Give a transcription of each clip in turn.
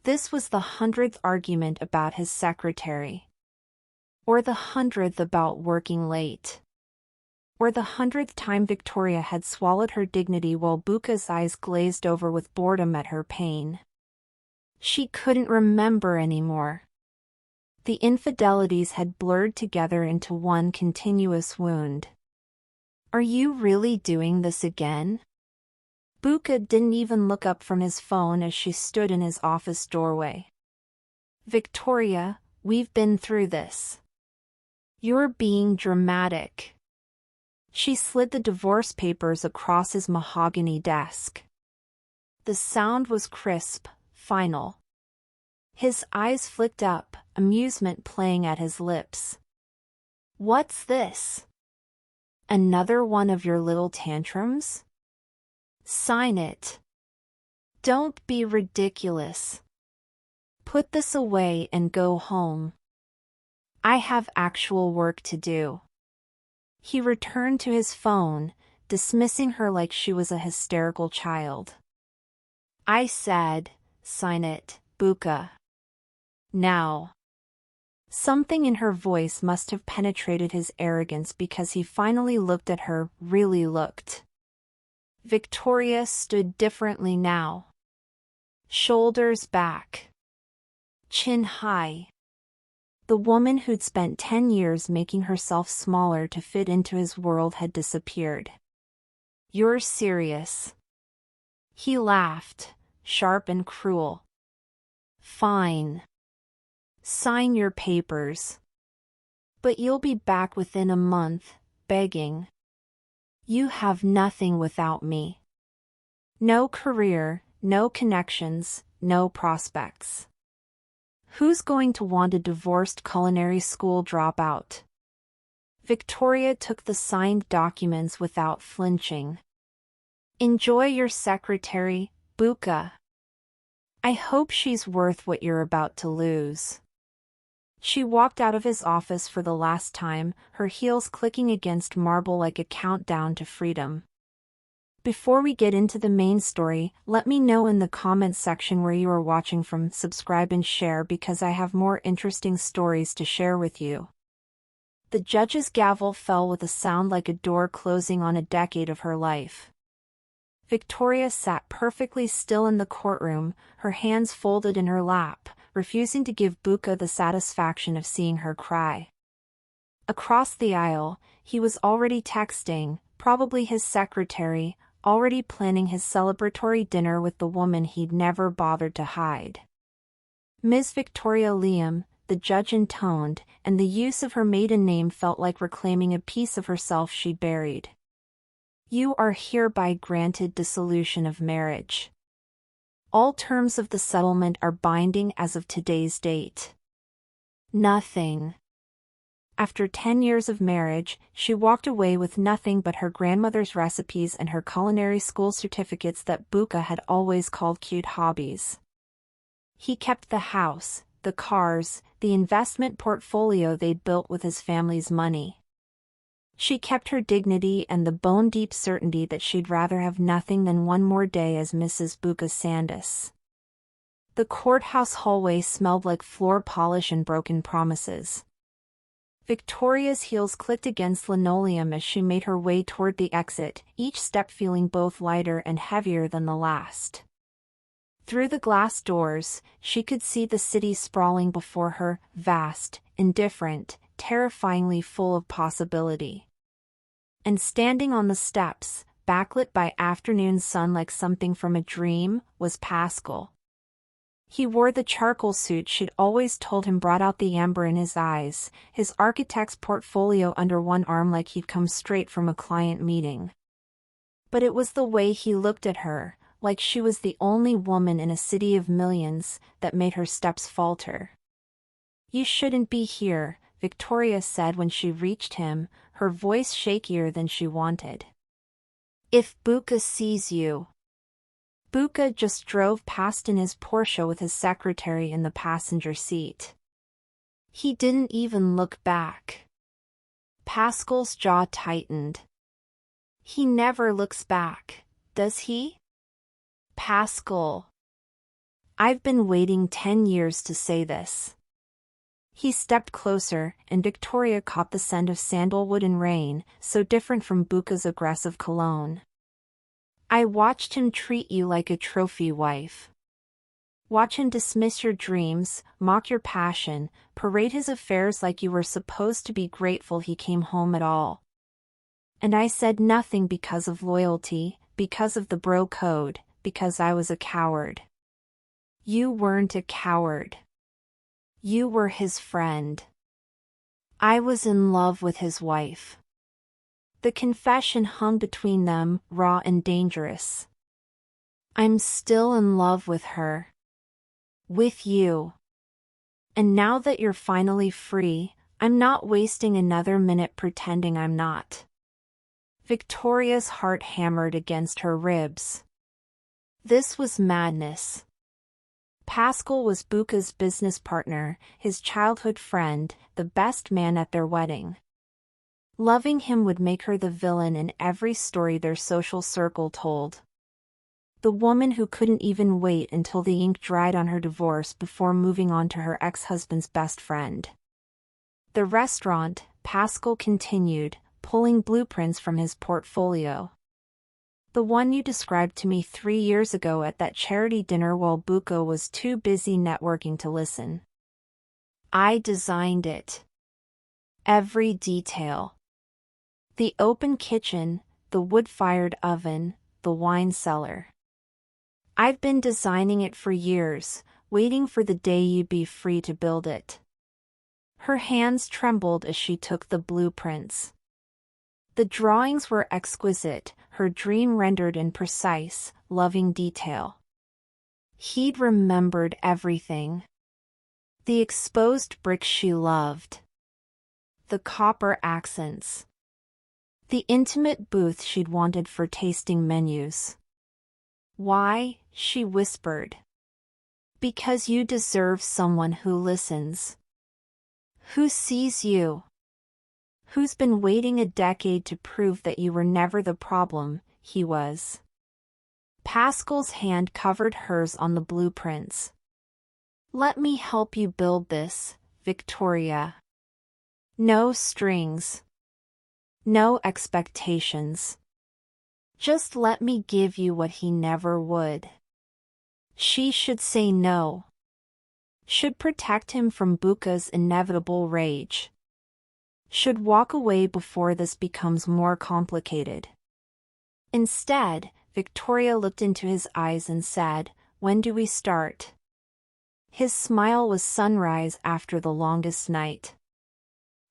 This was the 100th argument about his secretary. Or the 100th about working late. Or the 100th time Victoria had swallowed her dignity while Buka's eyes glazed over with boredom at her pain. She couldn't remember anymore. The infidelities had blurred together into one continuous wound. Are you really doing this again? Buka didn't even look up from his phone as she stood in his office doorway. Victoria, we've been through this. You're being dramatic. She slid the divorce papers across his mahogany desk. The sound was crisp, final. His eyes flicked up, amusement playing at his lips. What's this? Another one of your little tantrums? Sign it. Don't be ridiculous. Put this away and go home. I have actual work to do. He returned to his phone, dismissing her like she was a hysterical child. I said, sign it, Buka. Now. Something in her voice must have penetrated his arrogance because he finally looked at her, really looked. Victoria stood differently now. Shoulders back. Chin high. The woman who'd spent 10 years making herself smaller to fit into his world had disappeared. You're serious. He laughed, sharp and cruel. Fine. Sign your papers. But you'll be back within a month, begging. You have nothing without me. No career, no connections, no prospects. Who's going to want a divorced culinary school dropout? Victoria took the signed documents without flinching. Enjoy your secretary, Buka. I hope she's worth what you're about to lose. She walked out of his office for the last time, her heels clicking against marble like a countdown to freedom. Before we get into the main story, let me know in the comments section where you are watching from, subscribe and share because I have more interesting stories to share with you. The judge's gavel fell with a sound like a door closing on a decade of her life. Victoria sat perfectly still in the courtroom, her hands folded in her lap, refusing to give Buka the satisfaction of seeing her cry. Across the aisle, he was already texting, probably his secretary, already planning his celebratory dinner with the woman he'd never bothered to hide. Ms. Victoria Liam, the judge intoned, and the use of her maiden name felt like reclaiming a piece of herself she'd buried. You are hereby granted dissolution of marriage. All terms of the settlement are binding as of today's date. Nothing. After 10 years of marriage, she walked away with nothing but her grandmother's recipes and her culinary school certificates that Buka had always called cute hobbies. He kept the house, the cars, the investment portfolio they'd built with his family's money. She kept her dignity and the bone-deep certainty that she'd rather have nothing than one more day as Mrs. Buka Sandis. The courthouse hallway smelled like floor polish and broken promises. Victoria's heels clicked against linoleum as she made her way toward the exit, each step feeling both lighter and heavier than the last. Through the glass doors, she could see the city sprawling before her, vast, indifferent, terrifyingly full of possibility. And standing on the steps, backlit by afternoon sun like something from a dream, was Pascal. He wore the charcoal suit she'd always told him brought out the amber in his eyes, his architect's portfolio under one arm like he'd come straight from a client meeting. But it was the way he looked at her, like she was the only woman in a city of millions, that made her steps falter. You shouldn't be here, Victoria said when she reached him, her voice shakier than she wanted. If Buka sees you. Buka just drove past in his Porsche with his secretary in the passenger seat. He didn't even look back. Pascal's jaw tightened. He never looks back, does he? Pascal. I've been waiting 10 years to say this. He stepped closer, and Victoria caught the scent of sandalwood and rain, so different from Buka's aggressive cologne. I watched him treat you like a trophy wife. Watch him dismiss your dreams, mock your passion, parade his affairs like you were supposed to be grateful he came home at all. And I said nothing because of loyalty, because of the bro code, because I was a coward. You weren't a coward. You were his friend. I was in love with his wife. The confession hung between them, raw and dangerous. I'm still in love with her. With you. And now that you're finally free, I'm not wasting another minute pretending I'm not. Victoria's heart hammered against her ribs. This was madness. Pascal was Buka's business partner, his childhood friend, the best man at their wedding. Loving him would make her the villain in every story their social circle told. The woman who couldn't even wait until the ink dried on her divorce before moving on to her ex-husband's best friend. The restaurant, Pascal continued, pulling blueprints from his portfolio. The one you described to me 3 years ago at that charity dinner while Buka was too busy networking to listen. I designed it. Every detail. The open kitchen, the wood-fired oven, the wine cellar. I've been designing it for years, waiting for the day you'd be free to build it. Her hands trembled as she took the blueprints. The drawings were exquisite, her dream rendered in precise, loving detail. He'd remembered everything. The exposed bricks she loved. The copper accents. The intimate booth she'd wanted for tasting menus. Why? She whispered. Because you deserve someone who listens. Who sees you. Who's been waiting a decade to prove that you were never the problem, he was. Pascal's hand covered hers on the blueprints. Let me help you build this, Victoria. No strings. No expectations. Just let me give you what he never would. She should say no. Should protect him from Buka's inevitable rage. Should walk away before this becomes more complicated. Instead, Victoria looked into his eyes and said, "When do we start?" His smile was sunrise after the longest night.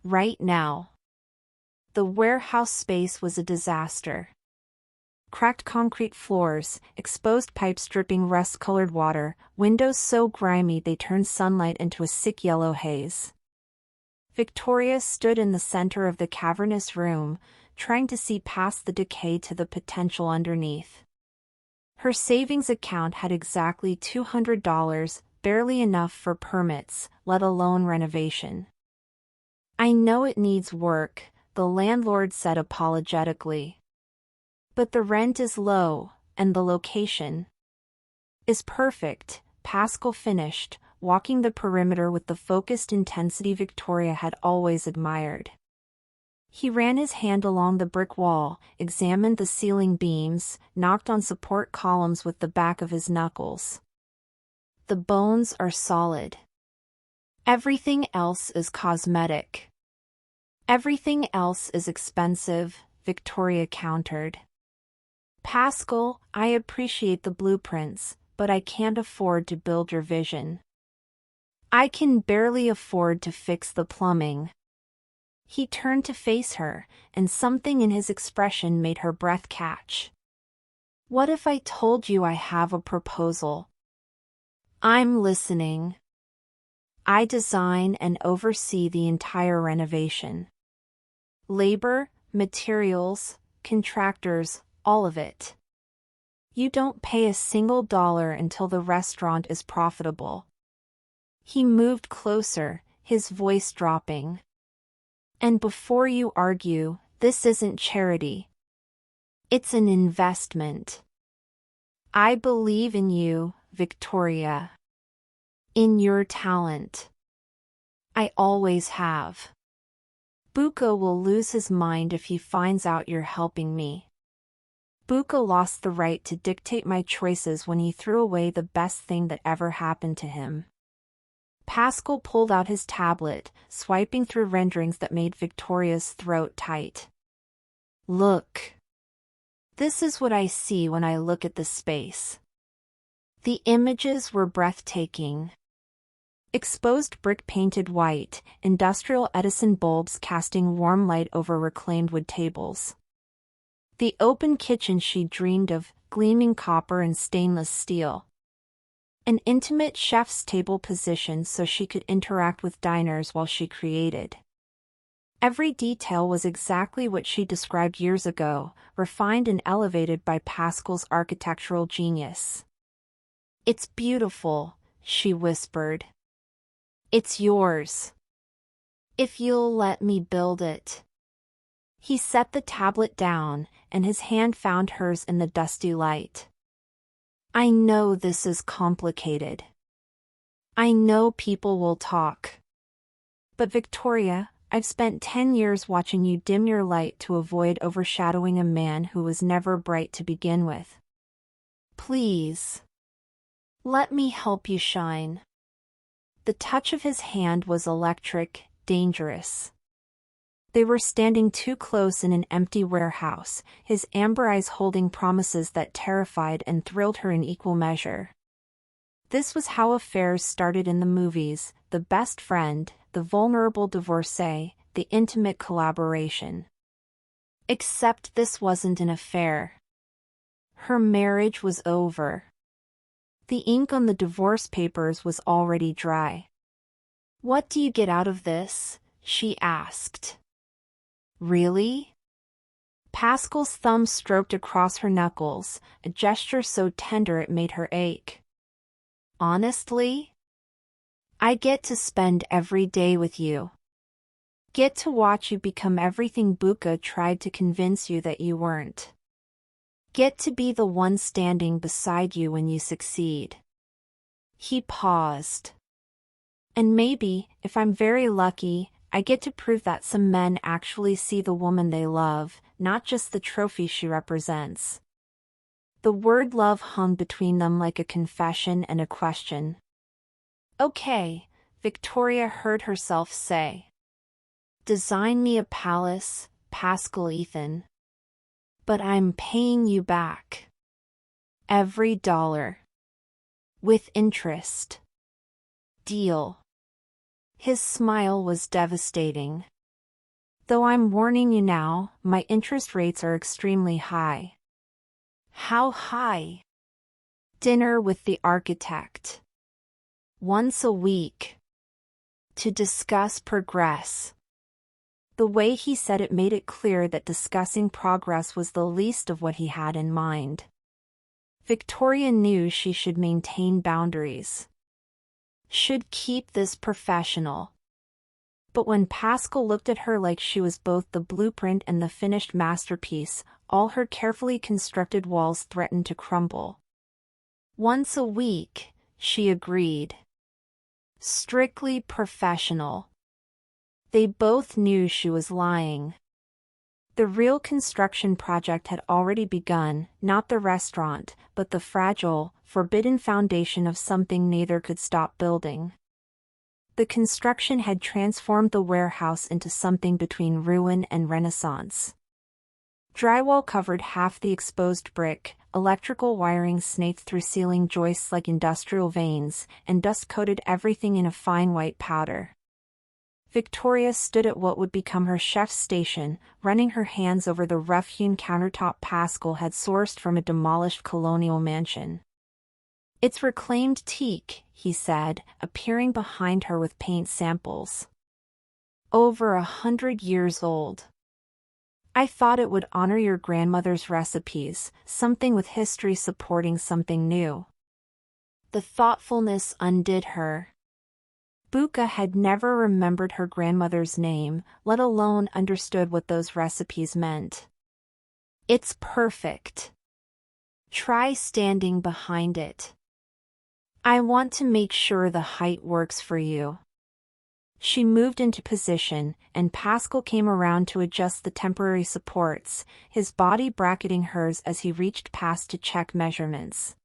Right now. The warehouse space was a disaster. Cracked concrete floors, exposed pipes dripping rust-colored water, windows so grimy they turned sunlight into a sick yellow haze. Victoria stood in the center of the cavernous room, trying to see past the decay to the potential underneath. Her savings account had exactly $200, barely enough for permits, let alone renovation. I know it needs work, the landlord said apologetically. But the rent is low, and the location is perfect, Pascal finished, walking the perimeter with the focused intensity Victoria had always admired. He ran his hand along the brick wall, examined the ceiling beams, knocked on support columns with the back of his knuckles. The bones are solid. Everything else is cosmetic. Everything else is expensive, Victoria countered. Pascal, I appreciate the blueprints, but I can't afford to build your vision. I can barely afford to fix the plumbing. He turned to face her, and something in his expression made her breath catch. What if I told you I have a proposal? I'm listening. I design and oversee the entire renovation. Labor, materials, contractors, all of it. You don't pay a single dollar until the restaurant is profitable. He moved closer, his voice dropping. And before you argue, this isn't charity. It's an investment. I believe in you, Victoria. In your talent. I always have. Buka will lose his mind if he finds out you're helping me. Buka lost the right to dictate my choices when he threw away the best thing that ever happened to him. Pascal pulled out his tablet, swiping through renderings that made Victoria's throat tight. Look. This is what I see when I look at this space. The images were breathtaking. Exposed brick painted white, industrial Edison bulbs casting warm light over reclaimed wood tables. The open kitchen she dreamed of, gleaming copper and stainless steel. An intimate chef's table positioned so she could interact with diners while she created. Every detail was exactly what she described years ago, refined and elevated by Pascal's architectural genius. It's beautiful, she whispered. It's yours. If you'll let me build it. He set the tablet down, and his hand found hers in the dusty light. I know this is complicated. I know people will talk. But Victoria, I've spent 10 years watching you dim your light to avoid overshadowing a man who was never bright to begin with. Please. Let me help you shine. The touch of his hand was electric, dangerous. They were standing too close in an empty warehouse, his amber eyes holding promises that terrified and thrilled her in equal measure. This was how affairs started in the movies: the best friend, the vulnerable divorcee, the intimate collaboration. Except this wasn't an affair. Her marriage was over. The ink on the divorce papers was already dry. What do you get out of this? She asked. Really? Pascal's thumb stroked across her knuckles, a gesture so tender it made her ache. Honestly? I get to spend every day with you. Get to watch you become everything Buka tried to convince you that you weren't. Get to be the one standing beside you when you succeed. He paused. And maybe, if I'm very lucky, I get to prove that some men actually see the woman they love, not just the trophy she represents. The word love hung between them like a confession and a question. Okay, Victoria heard herself say. Design me a palace, Pascal Ethan. But I'm paying you back. Every dollar. With interest. Deal. His smile was devastating. Though I'm warning you now, my interest rates are extremely high. How high? Dinner with the architect. Once a week. To discuss progress. The way he said it made it clear that discussing progress was the least of what he had in mind. Victoria knew she should maintain boundaries. Should keep this professional. But when Pascal looked at her like she was both the blueprint and the finished masterpiece, all her carefully constructed walls threatened to crumble. Once a week, she agreed. Strictly professional. They both knew she was lying. The real construction project had already begun, not the restaurant, but the fragile, forbidden foundation of something neither could stop building. The construction had transformed the warehouse into something between ruin and renaissance. Drywall covered half the exposed brick, electrical wiring snaked through ceiling joists like industrial veins, and dust coated everything in a fine white powder. Victoria stood at what would become her chef's station, running her hands over the rough-hewn countertop Pascal had sourced from a demolished colonial mansion. It's reclaimed teak, he said, appearing behind her with paint samples. Over 100 years old. I thought it would honor your grandmother's recipes, something with history supporting something new. The thoughtfulness undid her. Buka had never remembered her grandmother's name, let alone understood what those recipes meant. It's perfect. Try standing behind it. I want to make sure the height works for you. She moved into position, and Pascal came around to adjust the temporary supports, his body bracketing hers as he reached past to check measurements.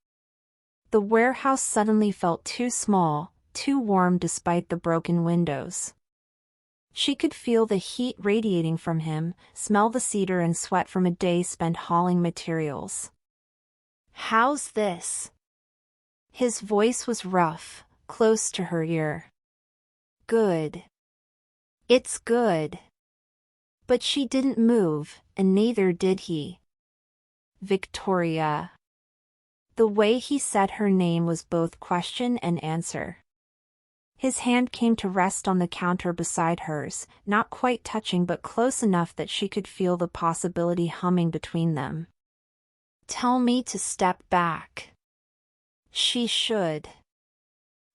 The warehouse suddenly felt too small, too warm despite the broken windows. She could feel the heat radiating from him, smell the cedar and sweat from a day spent hauling materials. "How's this?" His voice was rough, close to her ear. "Good. It's good." But she didn't move, and neither did he. "Victoria." The way he said her name was both question and answer. His hand came to rest on the counter beside hers, not quite touching but close enough that she could feel the possibility humming between them. "Tell me to step back." She should.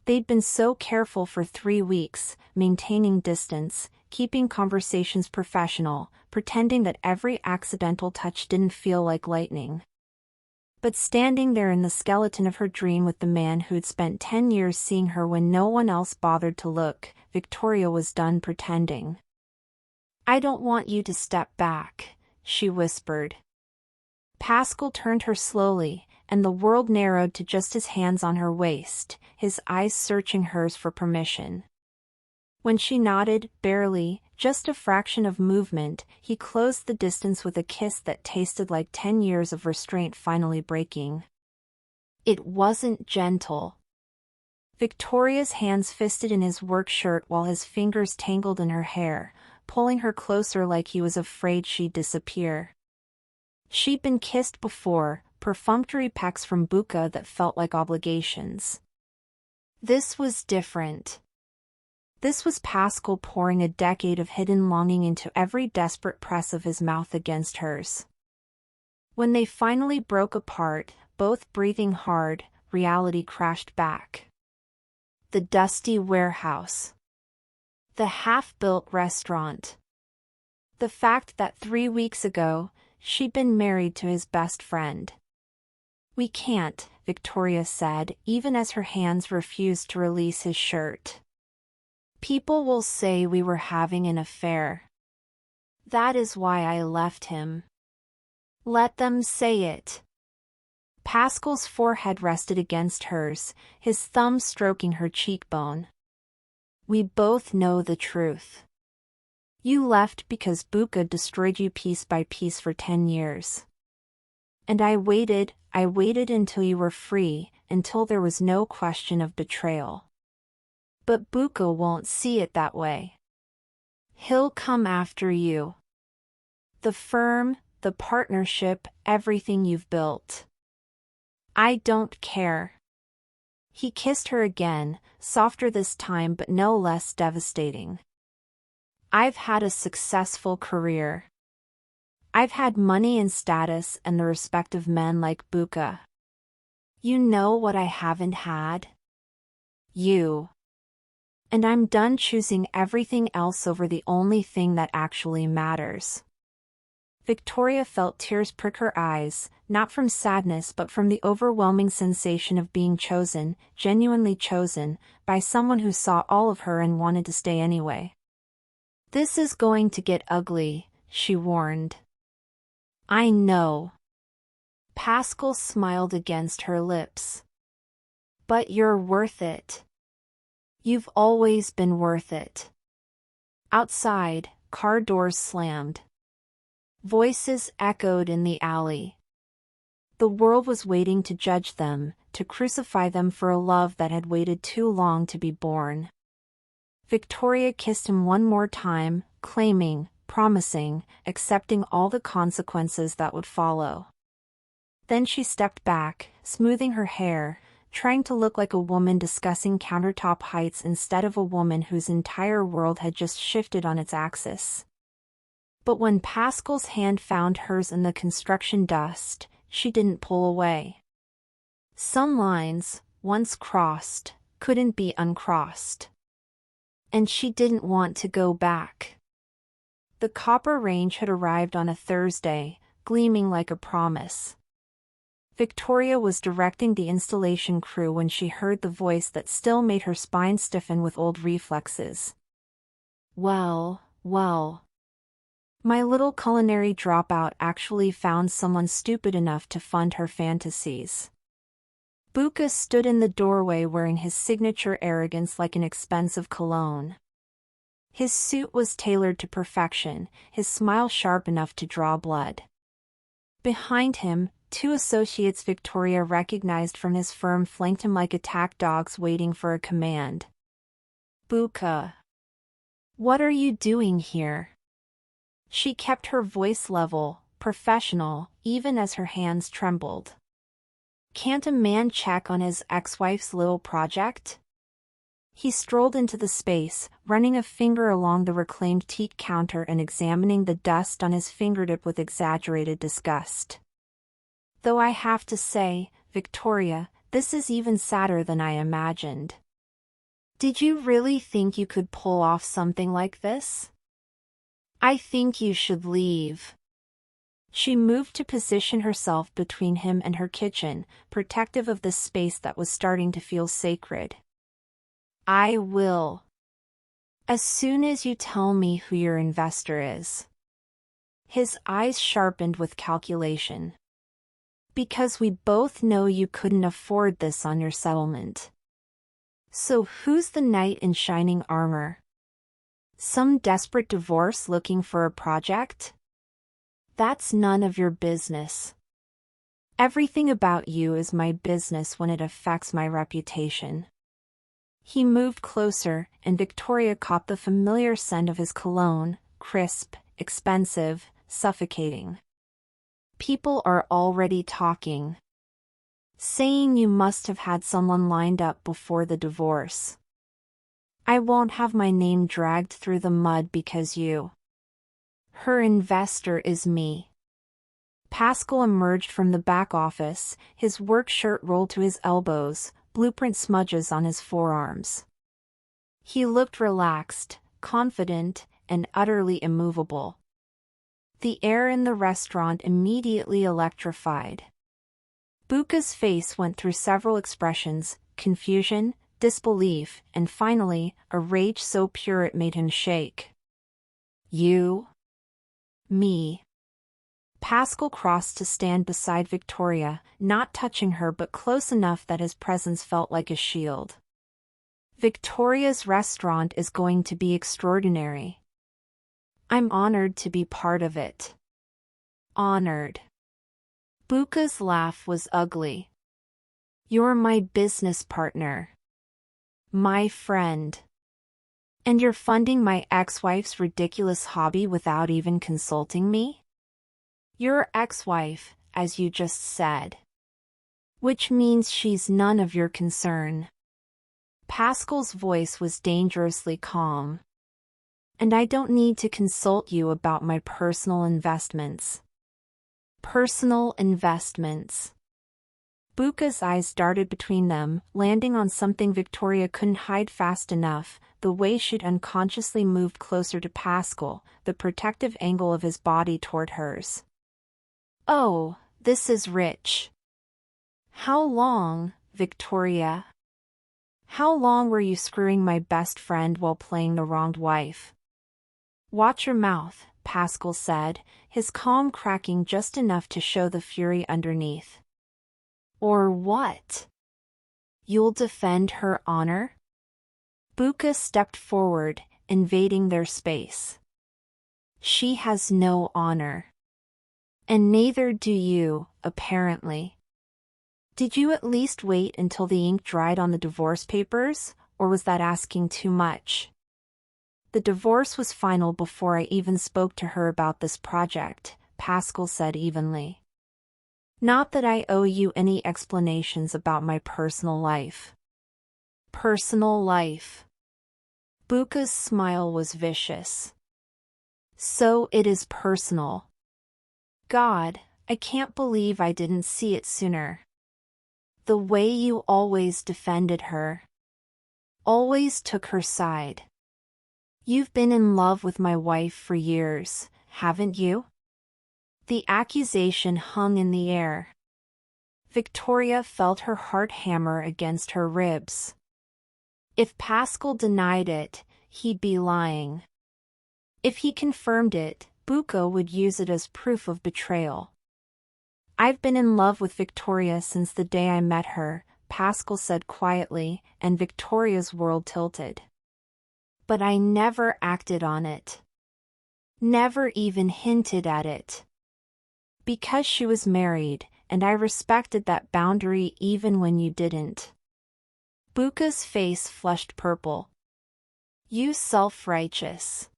They'd been so careful for 3 weeks, maintaining distance, keeping conversations professional, pretending that every accidental touch didn't feel like lightning. But standing there in the skeleton of her dream with the man who'd spent 10 years seeing her when no one else bothered to look, Victoria was done pretending. "I don't want you to step back," she whispered. Pascal turned her slowly, and the world narrowed to just his hands on her waist, his eyes searching hers for permission. When she nodded, barely, just a fraction of movement, he closed the distance with a kiss that tasted like 10 years of restraint finally breaking. It wasn't gentle. Victoria's hands fisted in his work shirt while his fingers tangled in her hair, pulling her closer like he was afraid she'd disappear. She'd been kissed before, perfunctory pecks from Buka that felt like obligations. This was different. This was Pascal pouring a decade of hidden longing into every desperate press of his mouth against hers. When they finally broke apart, both breathing hard, reality crashed back. The dusty warehouse. The half-built restaurant. The fact that 3 weeks ago, she'd been married to his best friend. "We can't," Victoria said, even as her hands refused to release his shirt. "People will say we were having an affair. That is why I left him." "Let them say it." Pascal's forehead rested against hers, his thumb stroking her cheekbone. "We both know the truth. You left because Buka destroyed you piece by piece for 10 years. And I waited until you were free, until there was no question of betrayal. But Buka won't see it that way. He'll come after you. The firm, the partnership, everything you've built. I don't care." He kissed her again, softer this time but no less devastating. "I've had a successful career. I've had money and status and the respect of men like Buka. You know what I haven't had? You. And I'm done choosing everything else over the only thing that actually matters." Victoria felt tears prick her eyes, not from sadness but from the overwhelming sensation of being chosen, genuinely chosen, by someone who saw all of her and wanted to stay anyway. "This is going to get ugly," she warned. "I know." Pascal smiled against her lips. "But you're worth it. You've always been worth it." Outside, car doors slammed. Voices echoed in the alley. The world was waiting to judge them, to crucify them for a love that had waited too long to be born. Victoria kissed him one more time, claiming, promising, accepting all the consequences that would follow. Then she stepped back, smoothing her hair, trying to look like a woman discussing countertop heights instead of a woman whose entire world had just shifted on its axis. But when Pascal's hand found hers in the construction dust, she didn't pull away. Some lines, once crossed, couldn't be uncrossed. And she didn't want to go back. The copper range had arrived on a Thursday, gleaming like a promise. Victoria was directing the installation crew when she heard the voice that still made her spine stiffen with old reflexes. Well, well. My little culinary dropout actually found someone stupid enough to fund her fantasies. Buka stood in the doorway wearing his signature arrogance like an expensive cologne. His suit was tailored to perfection, his smile sharp enough to draw blood. Behind him, 2 associates Victoria recognized from his firm flanked him like attack dogs waiting for a command. Buka. What are you doing here? She kept her voice level, professional, even as her hands trembled. Can't a man check on his ex-wife's little project? He strolled into the space, running a finger along the reclaimed teak counter and examining the dust on his fingertip with exaggerated disgust. Though I have to say, Victoria, this is even sadder than I imagined. Did you really think you could pull off something like this? I think you should leave. She moved to position herself between him and her kitchen, protective of the space that was starting to feel sacred. I will. As soon as you tell me who your investor is. His eyes sharpened with calculation. Because we both know you couldn't afford this on your settlement. So who's the knight in shining armor? Some desperate divorce looking for a project? That's none of your business. Everything about you is my business when it affects my reputation. He moved closer, and Victoria caught the familiar scent of his cologne, crisp, expensive, suffocating. People are already talking. Saying you must have had someone lined up before the divorce. I won't have my name dragged through the mud because you. Her investor is me. Pascal emerged from the back office, his work shirt rolled to his elbows, blueprint smudges on his forearms. He looked relaxed, confident, and utterly immovable. The air in the restaurant immediately electrified. Buka's face went through several expressions: confusion, disbelief, and finally, a rage so pure it made him shake. You? Me. Pascal crossed to stand beside Victoria, not touching her but close enough that his presence felt like a shield. Victoria's restaurant is going to be extraordinary. I'm honored to be part of it. Honored. Buka's laugh was ugly. You're my business partner. My friend. And you're funding my ex-wife's ridiculous hobby without even consulting me? Your ex-wife, as you just said. Which means she's none of your concern. Pascal's voice was dangerously calm. And I don't need to consult you about my personal investments. Personal investments. Buka's eyes darted between them, landing on something Victoria couldn't hide fast enough, the way she'd unconsciously moved closer to Pascal, the protective angle of his body toward hers. Oh, this is rich. How long, Victoria? How long were you screwing my best friend while playing the wronged wife? Watch your mouth, Pascal said, his calm cracking just enough to show the fury underneath. Or what? You'll defend her honor? Buka stepped forward, invading their space. She has no honor. And neither do you, apparently. Did you at least wait until the ink dried on the divorce papers, or was that asking too much? The divorce was final before I even spoke to her about this project, Pascal said evenly. Not that I owe you any explanations about my personal life. Personal life. Buka's smile was vicious. So it is personal. God, I can't believe I didn't see it sooner. The way you always defended her. Always took her side. You've been in love with my wife for years, haven't you? The accusation hung in the air. Victoria felt her heart hammer against her ribs. If Pascal denied it, he'd be lying. If he confirmed it, Bucca would use it as proof of betrayal. "I've been in love with Victoria since the day I met her," Pascal said quietly, and Victoria's world tilted. "But I never acted on it. Never even hinted at it. Because she was married, and I respected that boundary even when you didn't." Bucca's face flushed purple. "You self-righteous."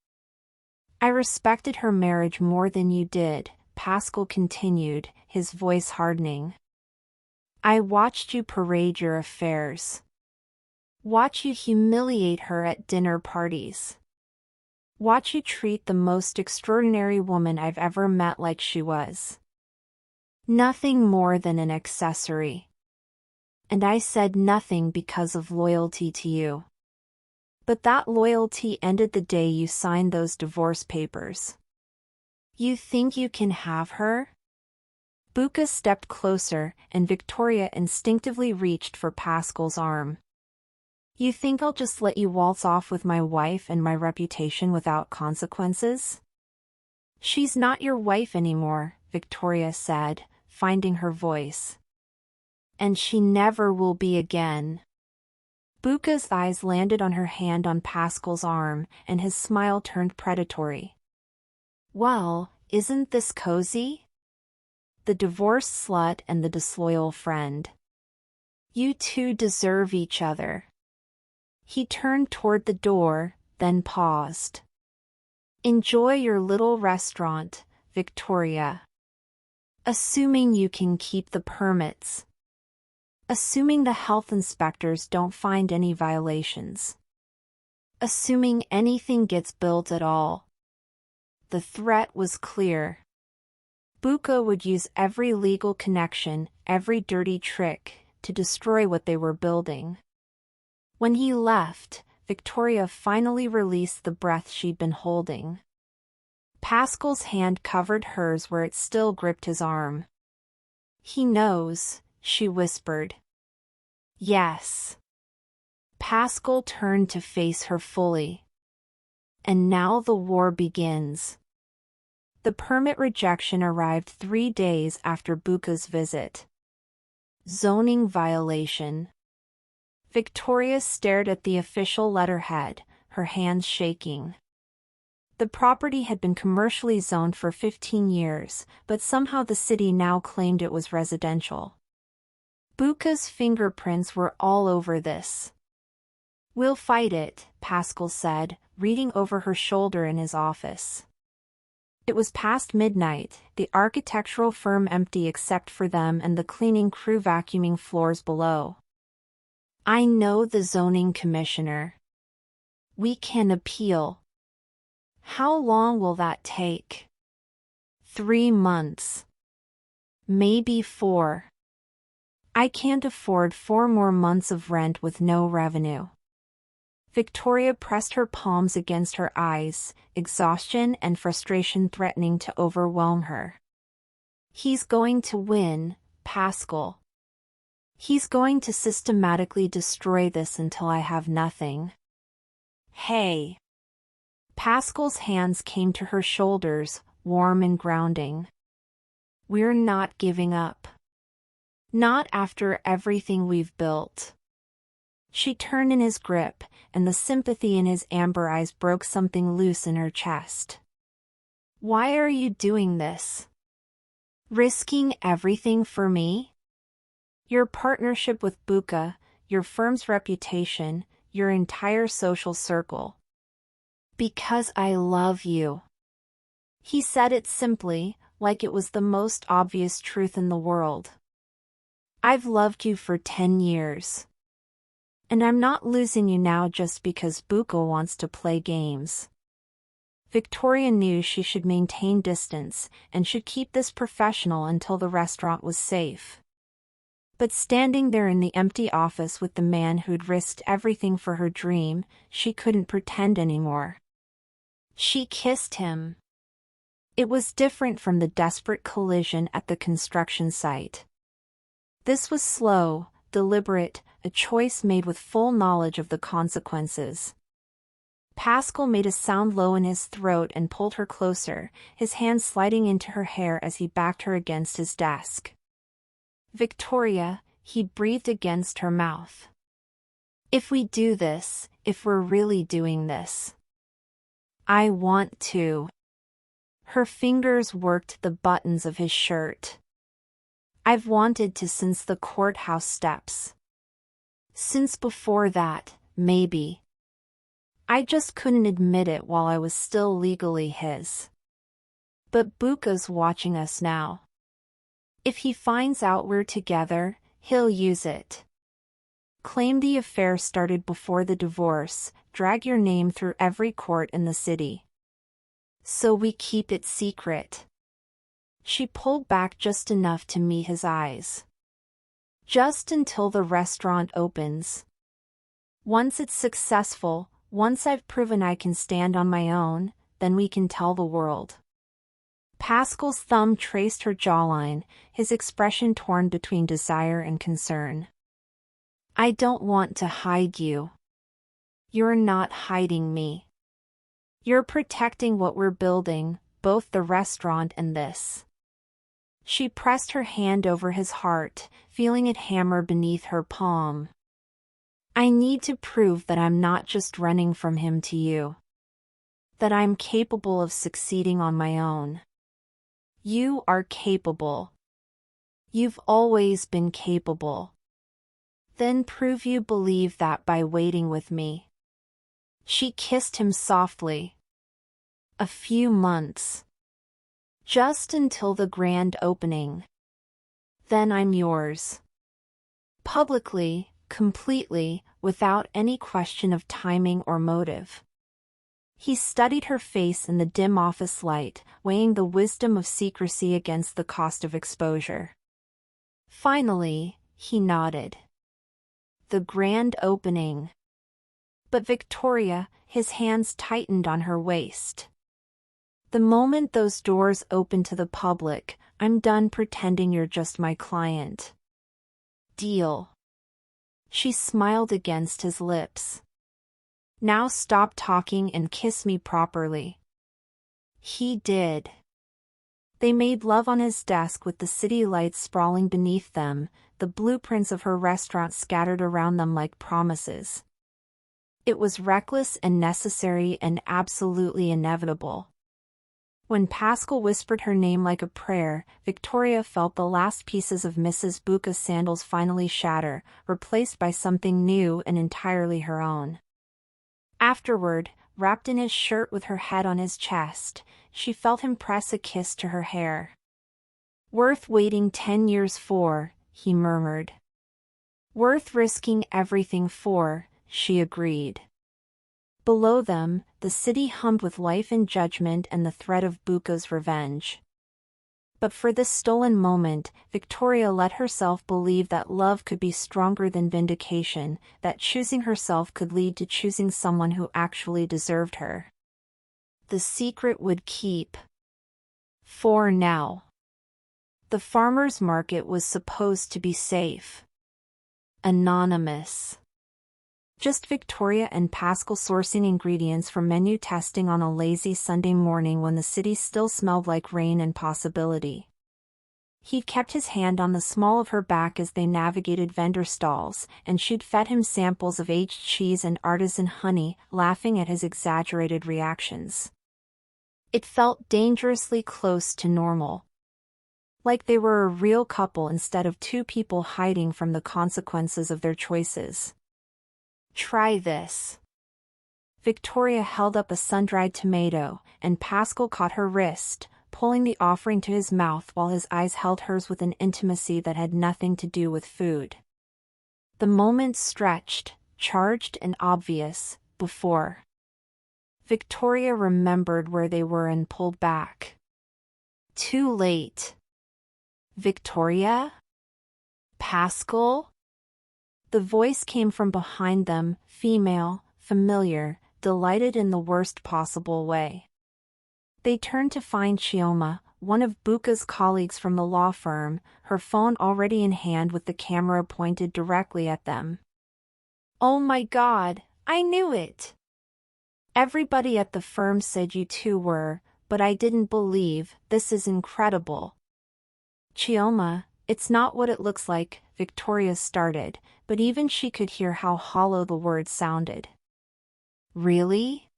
"I respected her marriage more than you did," Pascal continued, his voice hardening. "I watched you parade your affairs. Watch you humiliate her at dinner parties. Watch you treat the most extraordinary woman I've ever met like she was. Nothing more than an accessory. And I said nothing because of loyalty to you. But that loyalty ended the day you signed those divorce papers. You think you can have her?" Bucca stepped closer, and Victoria instinctively reached for Pascal's arm. "You think I'll just let you waltz off with my wife and my reputation without consequences?" "She's not your wife anymore," Victoria said, finding her voice. "And she never will be again." Bucca's eyes landed on her hand on Pascal's arm, and his smile turned predatory. "Well, isn't this cozy? The divorced slut and the disloyal friend. You two deserve each other." He turned toward the door, then paused. "Enjoy your little restaurant, Victoria. Assuming you can keep the permits. Assuming the health inspectors don't find any violations. Assuming anything gets built at all." The threat was clear. Bucca would use every legal connection, every dirty trick, to destroy what they were building. When he left, Victoria finally released the breath she'd been holding. Pascal's hand covered hers where it still gripped his arm. "He knows," she whispered. "Yes." Pascal turned to face her fully. And now the war begins. The permit rejection arrived 3 days after Bucca's visit. Zoning violation. Victoria stared at the official letterhead, her hands shaking. The property had been commercially zoned for 15 years, but somehow the city now claimed it was residential. Bucca's fingerprints were all over this. "We'll fight it," Pascal said, reading over her shoulder in his office. It was past midnight, the architectural firm empty except for them and the cleaning crew vacuuming floors below. "I know the zoning commissioner. We can appeal." "How long will that take?" 3 months. Maybe 4. "I can't afford 4 more months of rent with no revenue." Victoria pressed her palms against her eyes, exhaustion and frustration threatening to overwhelm her. "He's going to win, Pascal. He's going to systematically destroy this until I have nothing." "Hey." Pascal's hands came to her shoulders, warm and grounding. "We're not giving up. Not after everything we've built." She turned in his grip, and the sympathy in his amber eyes broke something loose in her chest. "Why are you doing this? Risking everything for me? Your partnership with Bucca, your firm's reputation, your entire social circle." "Because I love you." He said it simply, like it was the most obvious truth in the world. "I've loved you for 10 years. And I'm not losing you now just because Bucca wants to play games." Victoria knew she should maintain distance, and should keep this professional until the restaurant was safe. But standing there in the empty office with the man who'd risked everything for her dream, she couldn't pretend anymore. She kissed him. It was different from the desperate collision at the construction site. This was slow, deliberate, a choice made with full knowledge of the consequences. Pascal made a sound low in his throat and pulled her closer, his hand sliding into her hair as he backed her against his desk. "Victoria," he breathed against her mouth. "If we do this, if we're really doing this. I want to." Her fingers worked the buttons of his shirt. "I've wanted to since the courthouse steps. Since before that, maybe. I just couldn't admit it while I was still legally his. But Buka's watching us now. If he finds out we're together, he'll use it. Claim the affair started before the divorce, drag your name through every court in the city. So we keep it secret." She pulled back just enough to meet his eyes. "Just until the restaurant opens. Once it's successful, once I've proven I can stand on my own, then we can tell the world." Pascal's thumb traced her jawline, his expression torn between desire and concern. "I don't want to hide you. You're not hiding me. You're protecting what we're building, both the restaurant and this." She pressed her hand over his heart, feeling it hammer beneath her palm. "I need to prove that I'm not just running from him to you. That I'm capable of succeeding on my own. You are capable. You've always been capable. Then prove you believe that by waiting with me." She kissed him softly. "A few months. Just until the grand opening. Then I'm yours. Publicly, completely, without any question of timing or motive." He studied her face in the dim office light, weighing the wisdom of secrecy against the cost of exposure. Finally, he nodded. "The grand opening." But Victoria, his hands tightened on her waist. "The moment those doors open to the public, I'm done pretending you're just my client. Deal?" She smiled against his lips. "Now stop talking and kiss me properly." He did. They made love on his desk with the city lights sprawling beneath them, the blueprints of her restaurant scattered around them like promises. It was reckless and necessary and absolutely inevitable. When Pascal whispered her name like a prayer, Victoria felt the last pieces of Mrs. Buka's sandals finally shatter, replaced by something new and entirely her own. Afterward, wrapped in his shirt with her head on his chest, she felt him press a kiss to her hair. "Worth waiting 10 years for," he murmured. "Worth risking everything for," she agreed. Below them, the city hummed with life and judgment and the threat of Buka's revenge. But for this stolen moment, Victoria let herself believe that love could be stronger than vindication, that choosing herself could lead to choosing someone who actually deserved her. The secret would keep. For now. The farmer's market was supposed to be safe. Anonymous. Just Victoria and Pascal sourcing ingredients for menu testing on a lazy Sunday morning when the city still smelled like rain and possibility. He'd kept his hand on the small of her back as they navigated vendor stalls, and she'd fed him samples of aged cheese and artisan honey, laughing at his exaggerated reactions. It felt dangerously close to normal. Like they were a real couple instead of two people hiding from the consequences of their choices. "Try this." Victoria held up a sun-dried tomato, and Pascal caught her wrist, pulling the offering to his mouth while his eyes held hers with an intimacy that had nothing to do with food. The moment stretched, charged and obvious, before. Victoria remembered where they were and pulled back. Too late. "Victoria? Pascal?" The voice came from behind them, female, familiar, delighted in the worst possible way. They turned to find Chioma, one of Buka's colleagues from the law firm, her phone already in hand with the camera pointed directly at them. "Oh my God, I knew it! Everybody at the firm said you two were, but I didn't believe. This is incredible." "Chioma, it's not what it looks like," Victoria started, but even she could hear how hollow the words sounded. "Really?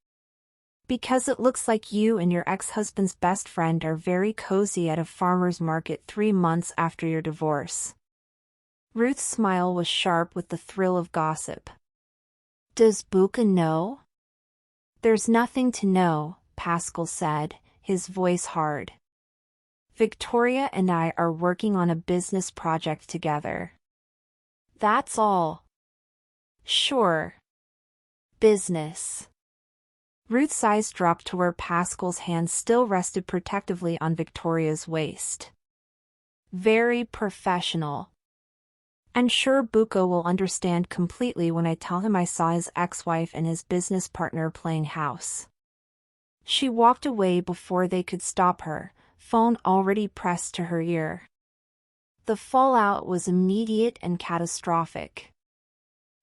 Because it looks like you and your ex-husband's best friend are very cozy at a farmer's market 3 months after your divorce." Ruth's smile was sharp with the thrill of gossip. "Does Buka know?" "There's nothing to know," Pascal said, his voice hard. "Victoria and I are working on a business project together. That's all." "Sure. Business." Ruth's eyes dropped to where Pascal's hand still rested protectively on Victoria's waist. "Very professional. I'm sure Buka will understand completely when I tell him I saw his ex-wife and his business partner playing house." She walked away before they could stop her, phone already pressed to her ear. The fallout was immediate and catastrophic.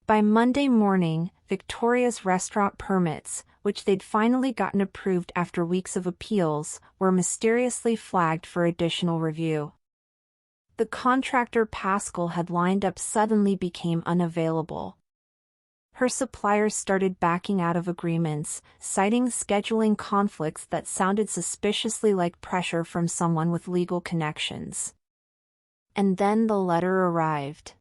By Monday morning, Victoria's restaurant permits, which they'd finally gotten approved after weeks of appeals, were mysteriously flagged for additional review. The contractor Pascal had lined up suddenly became unavailable. Her suppliers started backing out of agreements, citing scheduling conflicts that sounded suspiciously like pressure from someone with legal connections. And then the letter arrived.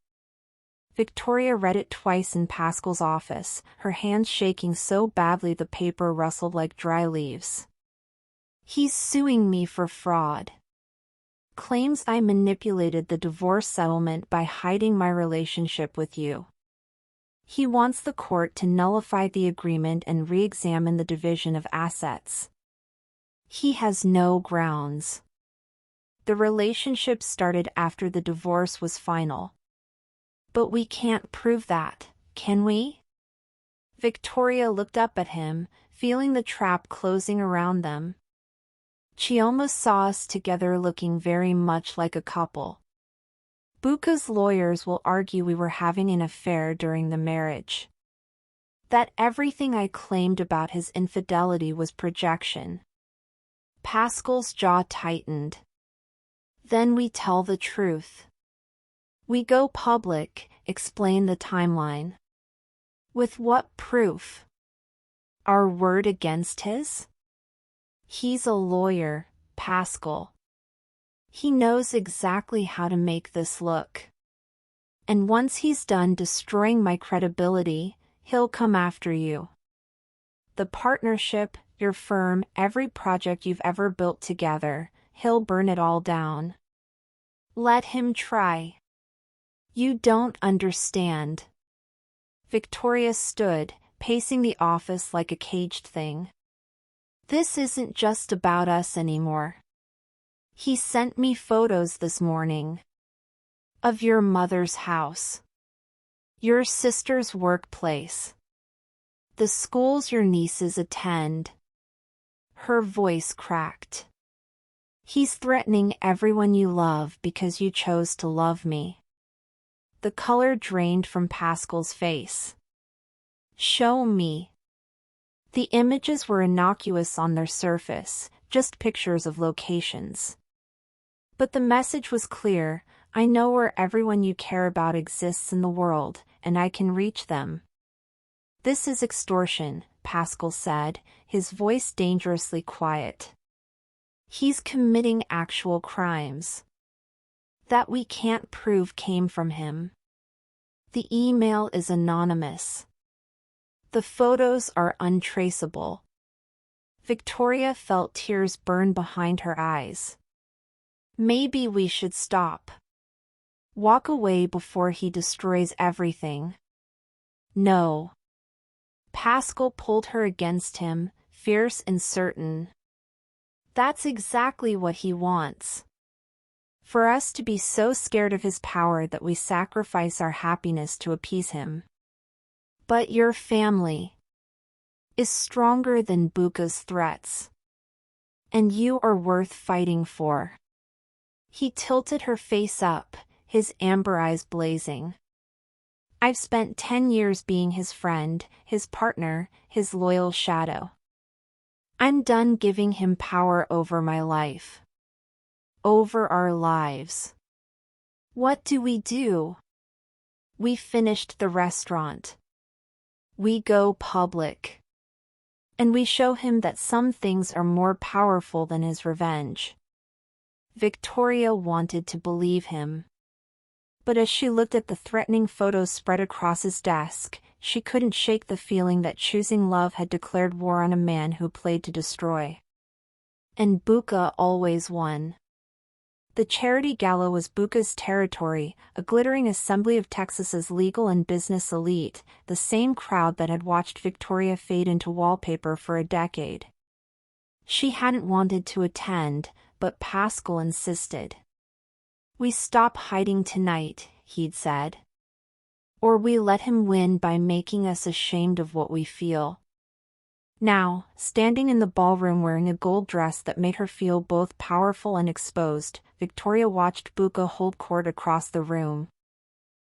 Victoria read it twice in Pascal's office, her hands shaking so badly the paper rustled like dry leaves. "He's suing me for fraud. Claims I manipulated the divorce settlement by hiding my relationship with you. He wants the court to nullify the agreement and re-examine the division of assets. He has no grounds. The relationship started after the divorce was final. But we can't prove that, can we?" Victoria looked up at him, feeling the trap closing around them. "Chioma saw us together looking very much like a couple. Buka's lawyers will argue we were having an affair during the marriage. That everything I claimed about his infidelity was projection." Pascal's jaw tightened. "Then we tell the truth. We go public, explain the timeline. With what proof? Our word against his? He's a lawyer, Pascal. He knows exactly how to make this look. And once he's done destroying my credibility, he'll come after you. The partnership, your firm, every project you've ever built together, he'll burn it all down. Let him try. You don't understand." Victoria stood, pacing the office like a caged thing. "This isn't just about us anymore. He sent me photos this morning. Of your mother's house. Your sister's workplace. The schools your nieces attend." Her voice cracked. "He's threatening everyone you love because you chose to love me." The color drained from Pascal's face. "Show me." The images were innocuous on their surface, just pictures of locations. But the message was clear: I know where everyone you care about exists in the world, and I can reach them. "This is extortion," Pascal said, his voice dangerously quiet. "He's committing actual crimes. That we can't prove came from him. The email is anonymous. The photos are untraceable." Victoria felt tears burn behind her eyes. "Maybe we should stop. Walk away before he destroys everything." "No." Pascal pulled her against him, fierce and certain. "That's exactly what he wants. For us to be so scared of his power that we sacrifice our happiness to appease him. But your family is stronger than Buka's threats. And you are worth fighting for. He tilted her face up, his amber eyes blazing. I've spent 10 years being his friend, his partner, his loyal shadow. I'm done giving him power over my life. Over our lives. What do? We finished the restaurant. We go public. And we show him that some things are more powerful than his revenge. Victoria wanted to believe him. But as she looked at the threatening photos spread across his desk, she couldn't shake the feeling that choosing love had declared war on a man who played to destroy. And Buka always won. The charity gala was Buka's territory, a glittering assembly of Texas's legal and business elite, the same crowd that had watched Victoria fade into wallpaper for a decade. She hadn't wanted to attend, but Pascal insisted. We stop hiding tonight, he'd said. Or we let him win by making us ashamed of what we feel. Now, standing in the ballroom wearing a gold dress that made her feel both powerful and exposed, Victoria watched Buka hold court across the room.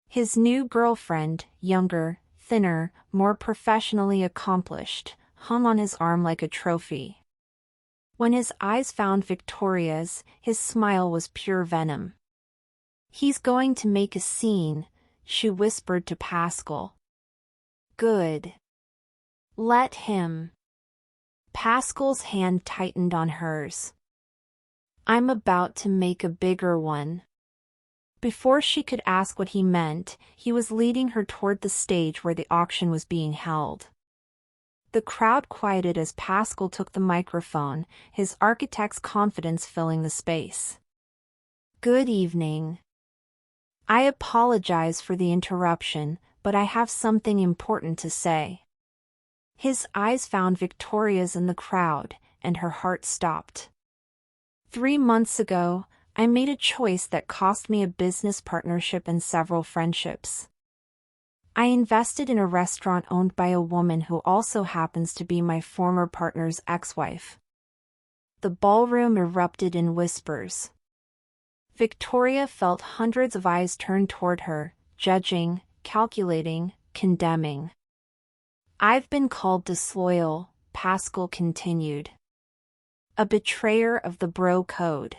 His new girlfriend, younger, thinner, more professionally accomplished, hung on his arm like a trophy. When his eyes found Victoria's, his smile was pure venom. He's going to make a scene, she whispered to Pascal. Good. Let him. Pascal's hand tightened on hers. I'm about to make a bigger one. Before she could ask what he meant, he was leading her toward the stage where the auction was being held. The crowd quieted as Pascal took the microphone, his architect's confidence filling the space. Good evening. I apologize for the interruption, but I have something important to say. His eyes found Victoria's in the crowd, and her heart stopped. 3 months ago, I made a choice that cost me a business partnership and several friendships. I invested in a restaurant owned by a woman who also happens to be my former partner's ex-wife. The ballroom erupted in whispers. Victoria felt hundreds of eyes turn toward her, judging, calculating, condemning. I've been called disloyal, Pascal continued. A betrayer of the bro code.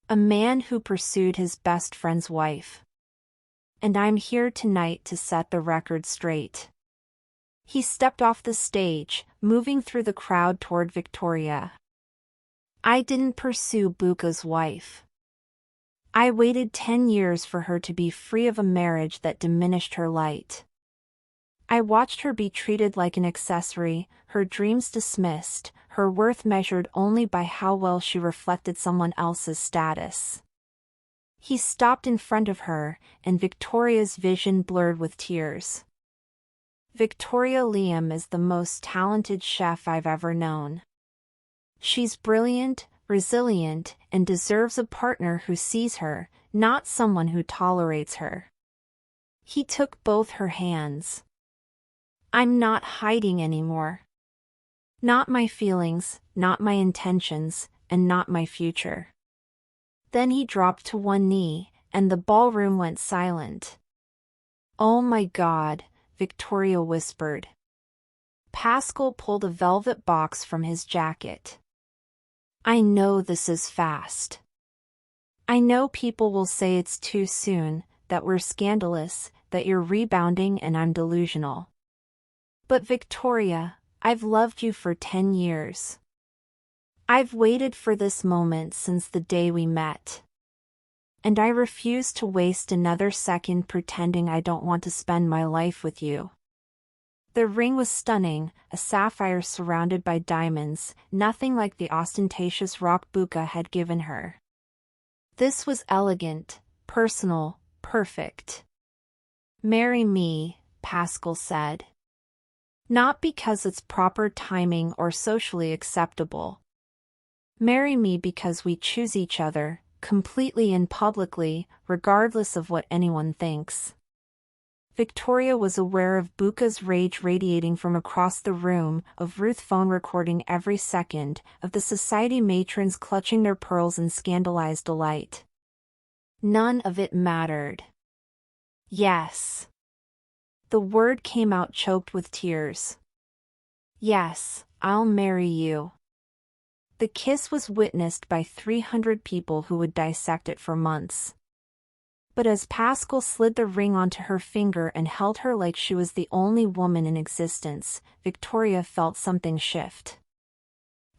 A man who pursued his best friend's wife. And I'm here tonight to set the record straight. He stepped off the stage, moving through the crowd toward Victoria. I didn't pursue Buka's wife. I waited 10 years for her to be free of a marriage that diminished her light. I watched her be treated like an accessory, her dreams dismissed, her worth measured only by how well she reflected someone else's status. He stopped in front of her, and Victoria's vision blurred with tears. Victoria Liam is the most talented chef I've ever known. She's brilliant, resilient, and deserves a partner who sees her, not someone who tolerates her. He took both her hands. I'm not hiding anymore. Not my feelings, not my intentions, and not my future. Then he dropped to one knee, and the ballroom went silent. Oh my God, Victoria whispered. Pascal pulled a velvet box from his jacket. I know this is fast. I know people will say it's too soon, that we're scandalous, that you're rebounding and I'm delusional. But Victoria, I've loved you for 10 years. I've waited for this moment since the day we met. And I refuse to waste another second pretending I don't want to spend my life with you. The ring was stunning, a sapphire surrounded by diamonds, nothing like the ostentatious rock Buka had given her. This was elegant, personal, perfect. Marry me, Pascal said. Not because it's proper timing or socially acceptable. Marry me because we choose each other, completely and publicly, regardless of what anyone thinks. Victoria was aware of Buka's rage radiating from across the room, of Ruth's phone recording every second, of the society matrons clutching their pearls in scandalized delight. None of it mattered. Yes. The word came out choked with tears. Yes, I'll marry you. The kiss was witnessed by 300 people who would dissect it for months. But as Pascal slid the ring onto her finger and held her like she was the only woman in existence, Victoria felt something shift.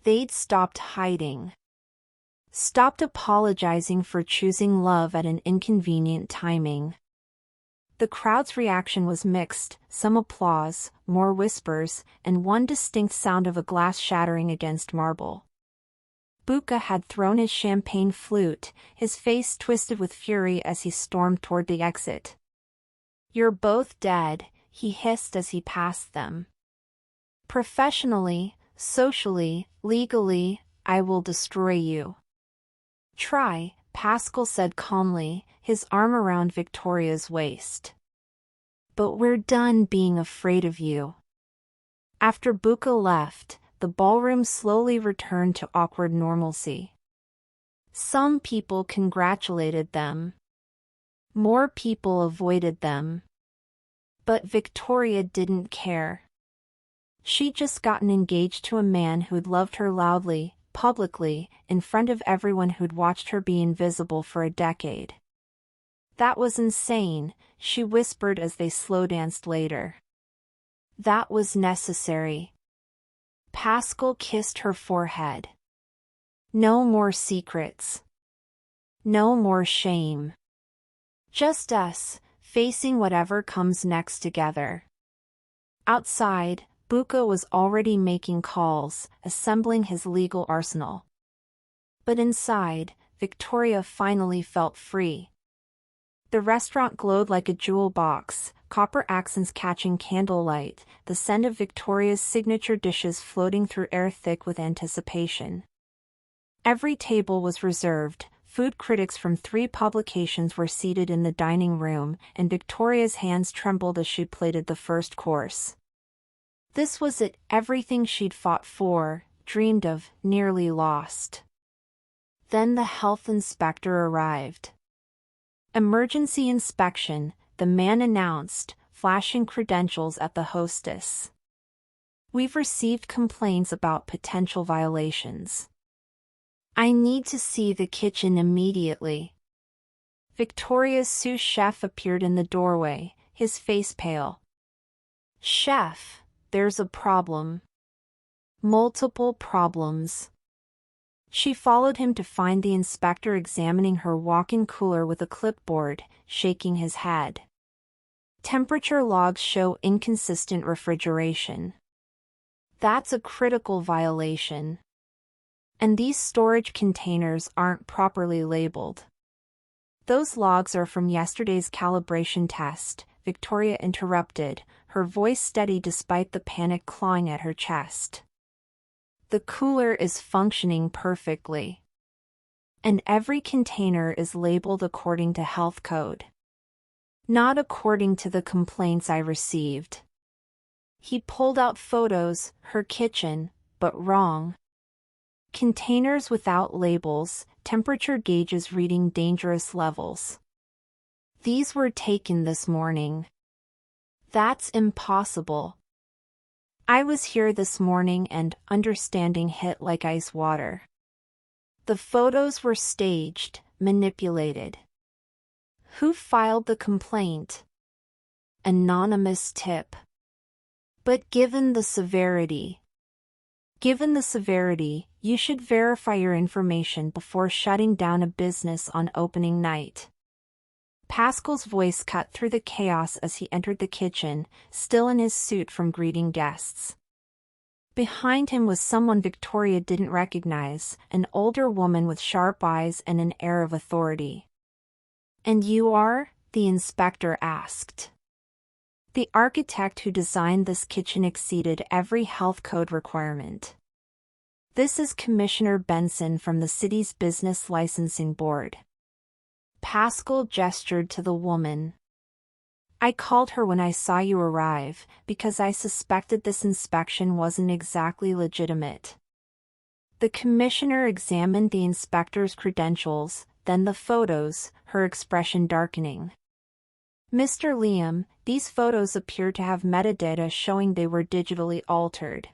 They'd stopped hiding. Stopped apologizing for choosing love at an inconvenient timing. The crowd's reaction was mixed, some applause, more whispers, and one distinct sound of a glass shattering against marble. Buka had thrown his champagne flute, his face twisted with fury as he stormed toward the exit. "You're both dead," he hissed as he passed them. "Professionally, socially, legally, I will destroy you." "Try," Pascal said calmly, his arm around Victoria's waist. "But we're done being afraid of you." After Buka left, the ballroom slowly returned to awkward normalcy. Some people congratulated them. More people avoided them. But Victoria didn't care. She'd just gotten engaged to a man who'd loved her loudly, publicly, in front of everyone who'd watched her be invisible for a decade. That was insane, she whispered as they slow danced later. That was necessary. Pascal kissed her forehead. No more secrets. No more shame. Just us, facing whatever comes next together. Outside, Buka was already making calls, assembling his legal arsenal. But inside, Victoria finally felt free. The restaurant glowed like a jewel box, copper accents catching candlelight, the scent of Victoria's signature dishes floating through air thick with anticipation. Every table was reserved, food critics from 3 publications were seated in the dining room, and Victoria's hands trembled as she plated the first course. This was it, everything she'd fought for, dreamed of, nearly lost. Then the health inspector arrived. "Emergency inspection," the man announced, flashing credentials at the hostess. "We've received complaints about potential violations. I need to see the kitchen immediately." Victoria's sous chef appeared in the doorway, his face pale. "Chef, there's a problem. Multiple problems." She followed him to find the inspector examining her walk-in cooler with a clipboard, shaking his head. Temperature logs show inconsistent refrigeration. That's a critical violation. And these storage containers aren't properly labeled. "Those logs are from yesterday's calibration test," Victoria interrupted, her voice steady despite the panic clawing at her chest. "The cooler is functioning perfectly. And every container is labeled according to health code. Not according to the complaints I received." He pulled out photos, her kitchen, but wrong. Containers without labels, temperature gauges reading dangerous levels. "These were taken this morning." "That's impossible." "I was here this morning and understanding hit like ice water." The photos were staged, manipulated. Who filed the complaint? Anonymous tip. But given the severity, you should verify your information before shutting down a business on opening night. Pascal's voice cut through the chaos as he entered the kitchen, still in his suit from greeting guests. Behind him was someone Victoria didn't recognize, an older woman with sharp eyes and an air of authority. "And you are?" the inspector asked. The architect who designed this kitchen exceeded every health code requirement. "This is Commissioner Benson from the city's Business Licensing Board." Pascal gestured to the woman. I called her when I saw you arrive, because I suspected this inspection wasn't exactly legitimate. The commissioner examined the inspector's credentials, then the photos, her expression darkening. Mr. Liam, these photos appear to have metadata showing they were digitally altered.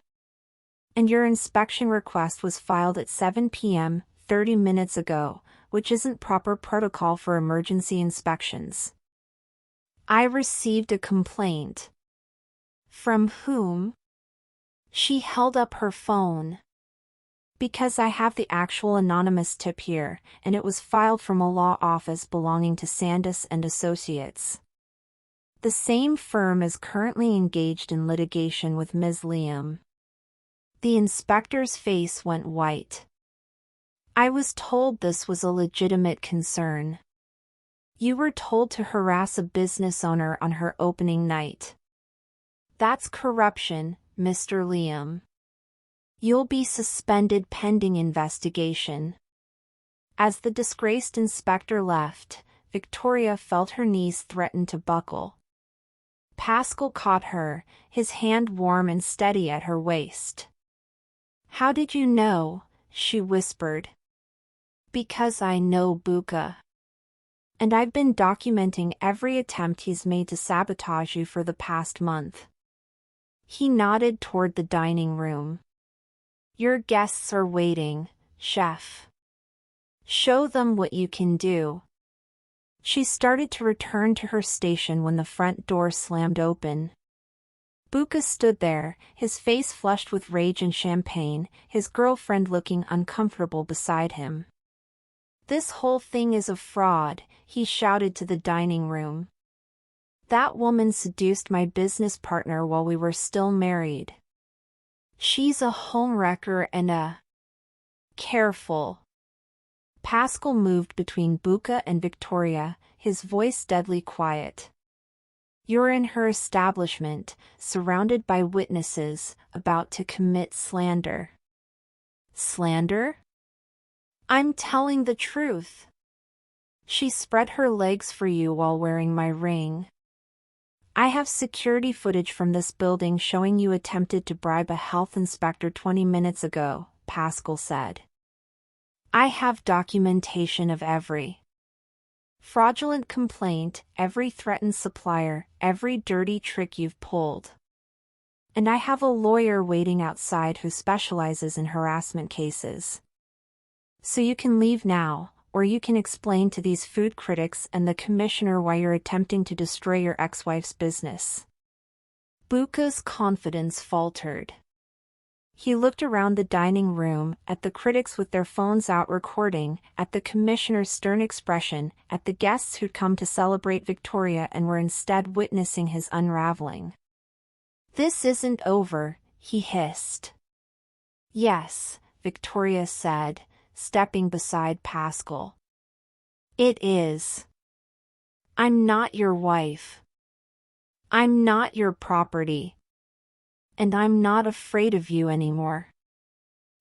And your inspection request was filed at 7 p.m., 30 minutes ago, which isn't proper protocol for emergency inspections. I received a complaint. From whom? She held up her phone. Because I have the actual anonymous tip here, and it was filed from a law office belonging to Sandus and Associates. The same firm is currently engaged in litigation with Ms. Liam. The inspector's face went white. I was told this was a legitimate concern. You were told to harass a business owner on her opening night. That's corruption, Mr. Liam. You'll be suspended pending investigation. As the disgraced inspector left, Victoria felt her knees threaten to buckle. Pascal caught her, his hand warm and steady at her waist. How did you know? She whispered. Because I know Buka. And I've been documenting every attempt he's made to sabotage you for the past month. He nodded toward the dining room. Your guests are waiting, chef. Show them what you can do. She started to return to her station when the front door slammed open. Buka stood there, his face flushed with rage and champagne, his girlfriend looking uncomfortable beside him. This whole thing is a fraud, he shouted to the dining room. That woman seduced my business partner while we were still married. She's a homewrecker and a... Careful. Pascal moved between Buka and Victoria, his voice deadly quiet. You're in her establishment, surrounded by witnesses, about to commit slander. Slander? I'm telling the truth. She spread her legs for you while wearing my ring. I have security footage from this building showing you attempted to bribe a health inspector 20 minutes ago, Pascal said. I have documentation of every fraudulent complaint, every threatened supplier, every dirty trick you've pulled. And I have a lawyer waiting outside who specializes in harassment cases. So you can leave now, or you can explain to these food critics and the commissioner why you're attempting to destroy your ex-wife's business. Buka's confidence faltered. He looked around the dining room, at the critics with their phones out recording, at the commissioner's stern expression, at the guests who'd come to celebrate Victoria and were instead witnessing his unraveling. This isn't over, he hissed. Yes, Victoria said, stepping beside Pascal. It is. I'm not your wife. I'm not your property. And I'm not afraid of you anymore.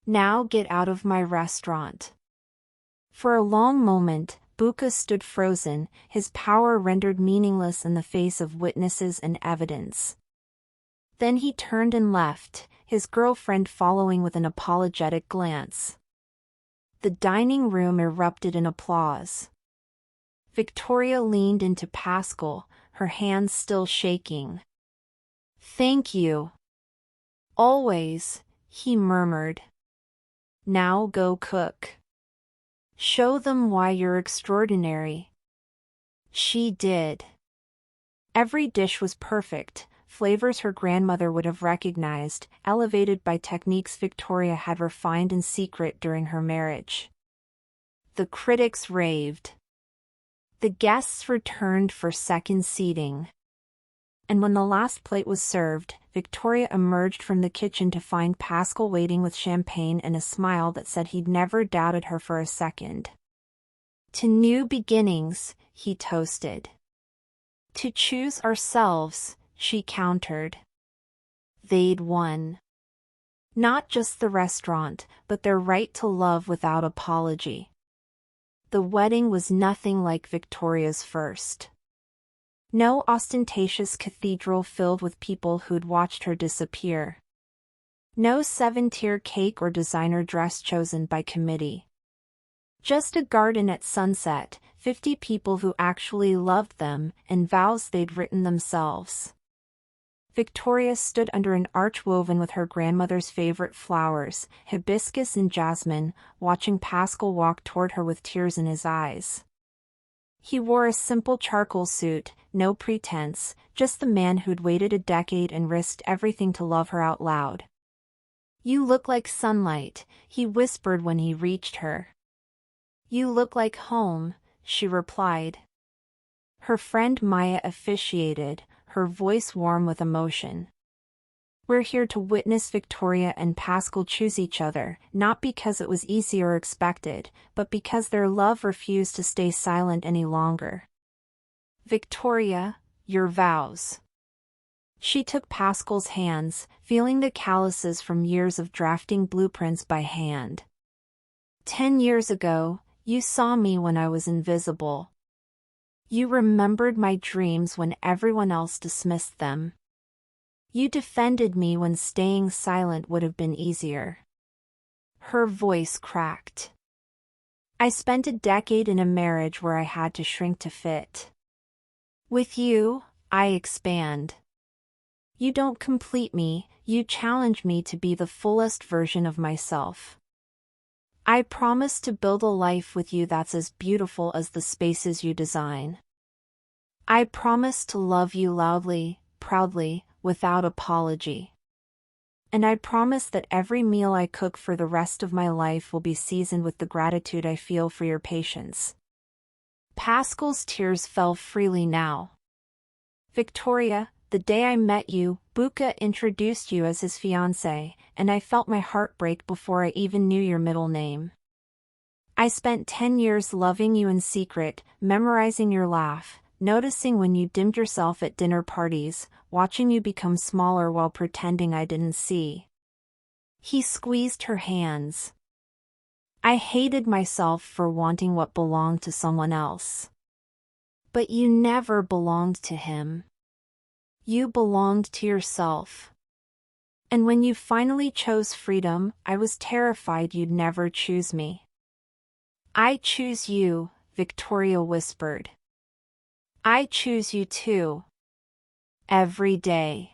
Now get out of my restaurant. For a long moment, Buka stood frozen, his power rendered meaningless in the face of witnesses and evidence. Then he turned and left, his girlfriend following with an apologetic glance. The dining room erupted in applause. Victoria leaned into Pascal, her hands still shaking. Thank you. Always, he murmured. Now go cook. Show them why you're extraordinary. She did. Every dish was perfect, flavors her grandmother would have recognized, elevated by techniques Victoria had refined in secret during her marriage. The critics raved. The guests returned for second seating. And when the last plate was served, Victoria emerged from the kitchen to find Pascal waiting with champagne and a smile that said he'd never doubted her for a second. To new beginnings, he toasted. To choose ourselves, she countered. They'd won. Not just the restaurant, but their right to love without apology. The wedding was nothing like Victoria's first. No ostentatious cathedral filled with people who'd watched her disappear. No seven-tier cake or designer dress chosen by committee. Just a garden at sunset, 50 people who actually loved them, and vows they'd written themselves. Victoria stood under an arch woven with her grandmother's favorite flowers, hibiscus and jasmine, watching Pascal walk toward her with tears in his eyes. He wore a simple charcoal suit, no pretense, just the man who'd waited a decade and risked everything to love her out loud. "You look like sunlight," he whispered when he reached her. "You look like home," she replied. Her friend Maya officiated, her voice warm with emotion. "We're here to witness Victoria and Pascal choose each other, not because it was easy or expected, but because their love refused to stay silent any longer. Victoria, your vows." She took Pascal's hands, feeling the calluses from years of drafting blueprints by hand. 10 years ago, you saw me when I was invisible. You remembered my dreams when everyone else dismissed them. You defended me when staying silent would have been easier. Her voice cracked. "I spent a decade in a marriage where I had to shrink to fit. With you, I expand. You don't complete me, you challenge me to be the fullest version of myself. I promise to build a life with you that's as beautiful as the spaces you design. I promise to love you loudly, proudly, without apology. And I promise that every meal I cook for the rest of my life will be seasoned with the gratitude I feel for your patience." Pascal's tears fell freely now. "Victoria, the day I met you, Buka introduced you as his fiancée, and I felt my heart break before I even knew your middle name. I spent 10 years loving you in secret, memorizing your laugh, noticing when you dimmed yourself at dinner parties, watching you become smaller while pretending I didn't see." He squeezed her hands. "I hated myself for wanting what belonged to someone else. But you never belonged to him. You belonged to yourself. And when you finally chose freedom, I was terrified you'd never choose me." "I choose you," Victoria whispered. "I choose you too. Every day.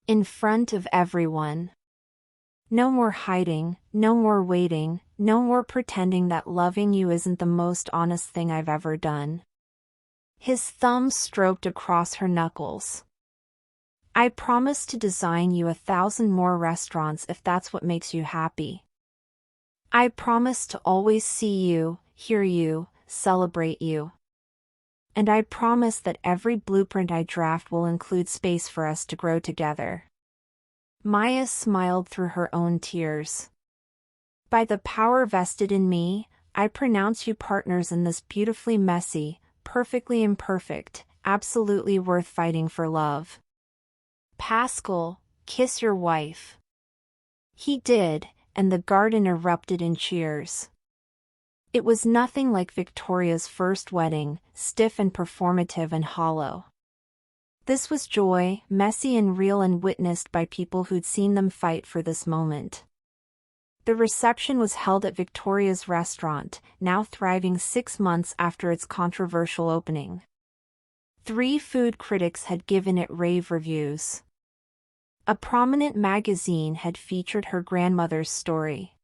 In front of everyone. No more hiding, no more waiting, no more pretending that loving you isn't the most honest thing I've ever done." His thumb stroked across her knuckles. "I promise to design you 1,000 more restaurants if that's what makes you happy. I promise to always see you, hear you, celebrate you. And I promise that every blueprint I draft will include space for us to grow together." Maya smiled through her own tears. "By the power vested in me, I pronounce you partners in this beautifully messy, perfectly imperfect, absolutely worth fighting for love. Pascal, kiss your wife." He did, and the garden erupted in cheers. It was nothing like Victoria's first wedding, stiff and performative and hollow. This was joy, messy and real, and witnessed by people who'd seen them fight for this moment. The reception was held at Victoria's restaurant, now thriving 6 months after its controversial opening. 3 food critics had given it rave reviews. A prominent magazine had featured her grandmother's story.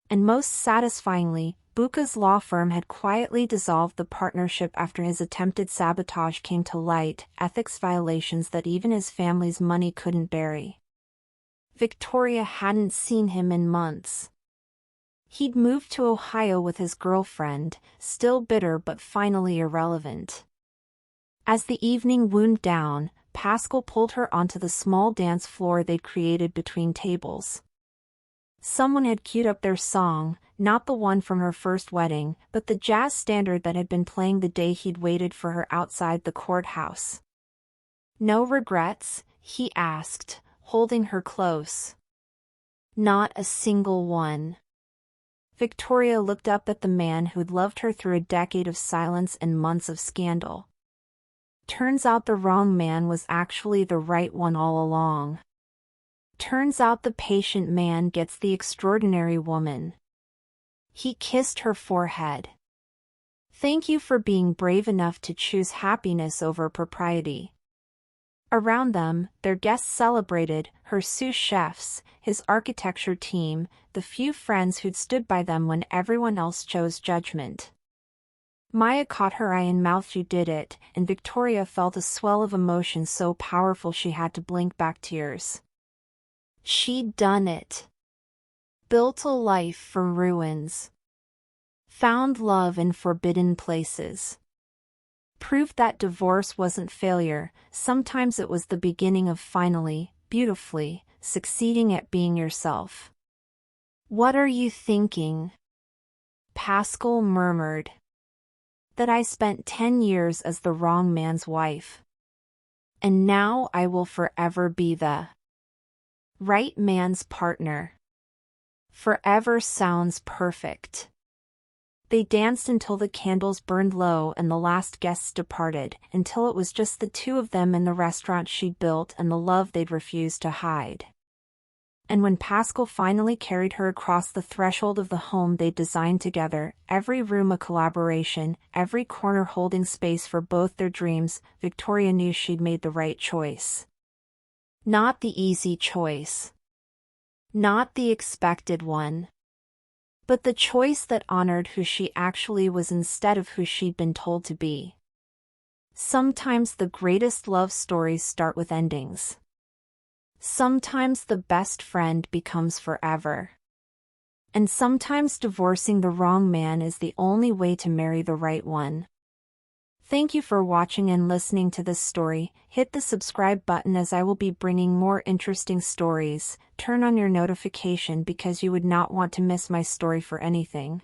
And most satisfyingly, Buka's law firm had quietly dissolved the partnership after his attempted sabotage came to light, ethics violations that even his family's money couldn't bury. Victoria hadn't seen him in months. He'd moved to Ohio with his girlfriend, still bitter but finally irrelevant. As the evening wound down, Pascal pulled her onto the small dance floor they'd created between tables. Someone had queued up their song, not the one from her first wedding, but the jazz standard that had been playing the day he'd waited for her outside the courthouse. "No regrets?" he asked, holding her close. "Not a single one." Victoria looked up at the man who'd loved her through a decade of silence and months of scandal. Turns out the wrong man was actually the right one all along. Turns out the patient man gets the extraordinary woman. He kissed her forehead. Thank you for being brave enough to choose happiness over propriety. Around them, their guests celebrated, her sous chefs, his architecture team, the few friends who'd stood by them when everyone else chose judgment. Maya caught her eye and mouthed "You did it," and Victoria felt a swell of emotion so powerful she had to blink back tears. She'd done it. Built a life for ruins. Found love in forbidden places. Proved that divorce wasn't failure, sometimes it was the beginning of finally, beautifully, succeeding at being yourself. "What are you thinking?" Pascal murmured. "That I spent 10 years as the wrong man's wife. And now I will forever be the right man's partner." Forever sounds perfect. They danced until the candles burned low and the last guests departed, until it was just the two of them in the restaurant she'd built and the love they'd refused to hide. And when Pascal finally carried her across the threshold of the home they'd designed together, every room a collaboration, every corner holding space for both their dreams, Victoria knew she'd made the right choice. Not the easy choice. Not the expected one. But the choice that honored who she actually was instead of who she'd been told to be. Sometimes the greatest love stories start with endings. Sometimes the best friend becomes forever. And sometimes divorcing the wrong man is the only way to marry the right one. Thank you for watching and listening to this story. Hit the subscribe button as I will be bringing more interesting stories. Turn on your notification because you would not want to miss my story for anything.